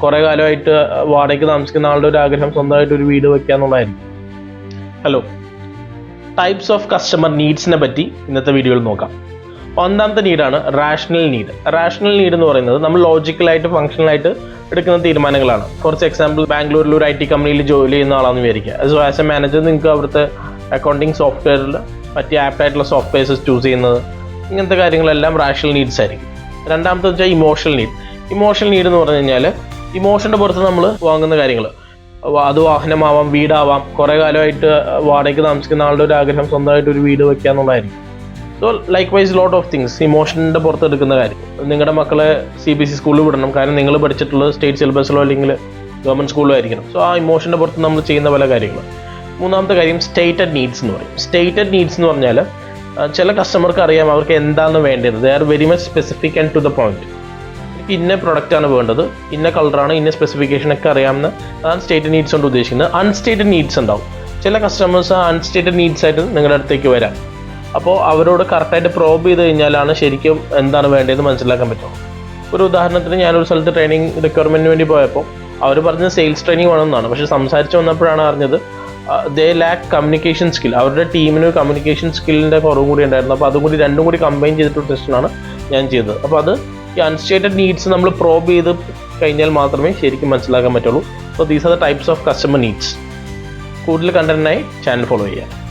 കുറേ കാലമായിട്ട് വാടകയ്ക്ക് താമസിക്കുന്ന ആളുടെ ഒരു ആഗ്രഹം സ്വന്തമായിട്ട് ഒരു വീട് വെക്കുക എന്നുള്ളതായിരിക്കും. ഹലോ, ടൈപ്സ് ഓഫ് കസ്റ്റമർ നീഡ്സിനെ പറ്റി ഇന്നത്തെ വീഡിയോയിൽ നോക്കാം. ഒന്നാമത്തെ നീഡാണ് റാഷണൽ നീഡ്. റാഷണൽ നീഡ് എന്ന് പറയുന്നത് നമ്മൾ ലോജിക്കലായിട്ട് ഫംഗ്ഷണലായിട്ട് എടുക്കുന്ന തീരുമാനങ്ങളാണ്. കുറച്ച് എക്സാമ്പിൾ, ബാംഗ്ലൂരിൽ ഒരു IT കമ്പനിയിൽ ജോലി ചെയ്യുന്ന ആളാണെന്ന് വിചാരിക്കുക. സോ ആസ് എ മാനേജർ നിങ്ങൾക്ക് അവിടുത്തെ അക്കൗണ്ടിങ് സോഫ്റ്റ്വെയറിൽ പറ്റിയ ആപ്റ്റായിട്ടുള്ള സോഫ്റ്റ്വെയർസ് ചൂസ് ചെയ്യുന്നത്, ഇങ്ങനത്തെ കാര്യങ്ങളെല്ലാം റാഷണൽ നീഡ്സ് ആയിരിക്കും. രണ്ടാമത്തെ വെച്ചാൽ ഇമോഷണൽ നീഡ്. ഇമോഷണൽ നീഡ് എന്ന് പറഞ്ഞു കഴിഞ്ഞാൽ ഇമോഷൻ്റെ പുറത്ത് നമ്മൾ വാങ്ങുന്ന കാര്യങ്ങൾ, അത് വാഹനമാവാം, വീടാവാം, കുറേ കാലമായിട്ട് വാടകയ്ക്ക് താമസിക്കുന്ന ആളുടെ ഒരു ആഗ്രഹം സ്വന്തമായിട്ട് ഒരു വീട് വെക്കുക എന്നുള്ളതായിരിക്കും. So likewise lot of things ഇമോഷൻ്റെ പുറത്ത് എടുക്കുന്ന കാര്യം. നിങ്ങളുടെ മക്കളെ CBSE സ്കൂളിൽ വിടണം, കാരണം നിങ്ങൾ പഠിച്ചിട്ടുള്ളത് സ്റ്റേറ്റ് സിലബസിലോ അല്ലെങ്കിൽ ഗവൺമെൻറ് സ്കൂളിലോ ആയിരിക്കണം. സോ ആ ഇമോഷൻ്റെ പുറത്ത് നമ്മൾ ചെയ്യുന്ന പല കാര്യങ്ങൾ. മൂന്നാമത്തെ കാര്യം സ്റ്റേറ്റഡ് നീഡ്സ് എന്ന് പറയും. സ്റ്റേറ്റഡ് നീഡ്സ് എന്ന് പറഞ്ഞാൽ ചില കസ്റ്റമർക്ക് അറിയാം അവർക്ക് എന്താണ് വേണ്ടത്. They are very much specific and to the point. ഇന്ന പ്രൊഡക്റ്റാണ് വേണ്ടത്, ഇന്ന കളറാണ്, ഇന്ന സ്പെസിഫിക്കേഷനൊക്കെ അറിയാമെന്ന്, അതാണ് സ്റ്റേറ്റഡ് നീഡ്സ് കൊണ്ട് ഉദ്ദേശിക്കുന്നത്. അൺസ്റ്റേറ്റഡ് നീഡ്സ് ഉണ്ടാവും. ചില കസ്റ്റമേഴ്സ് അൺസ്റ്റേറ്റഡ് നീഡ്സ് ആയിട്ട് നിങ്ങളുടെ അടുത്തേക്ക് വരാം. അപ്പോൾ അവരോട് കറക്റ്റായിട്ട് പ്രോബ് ചെയ്ത് കഴിഞ്ഞാലാണ് ശരിക്കും എന്താണ് വേണ്ടതെന്ന് മനസ്സിലാക്കാൻ പറ്റും. ഒരു ഉദാഹരണത്തിന്, ഞാനൊരു സ്ഥലത്ത് ട്രെയിനിങ് റിക്വയർമെൻറ്റിന് വേണ്ടി പോയപ്പോൾ അവർ പറഞ്ഞത് സെയിൽസ് ട്രെയിനിങ് വേണമെന്നാണ്. പക്ഷേ സംസാരിച്ച് വന്നപ്പോഴാണ് അറിഞ്ഞത് ദേ ലാക്ക് കമ്മ്യൂണിക്കേഷൻ സ്കിൽ. അവരുടെ ടീമിന് കമ്മ്യൂണിക്കേഷൻ സ്കില്ലിൻ്റെ കുറവും കൂടി ഉണ്ടായിരുന്നു. അപ്പോൾ അതും കൂടി രണ്ടും കൂടി കമ്പൈൻ ചെയ്തിട്ടുള്ള ടെസ്റ്റാണ് ഞാൻ ചെയ്തത്. അപ്പോൾ അത് ഈ അൺസ്റ്റേറ്റഡ് നീഡ്സ് നമ്മൾ പ്രോബ് ചെയ്ത് കഴിഞ്ഞാൽ മാത്രമേ ശരിക്കും മനസ്സിലാക്കാൻ പറ്റുള്ളൂ. So these are the types of customer needs. കൂടുതൽ കണ്ടന്റിനായി ചാനൽ ഫോളോ ചെയ്യുക.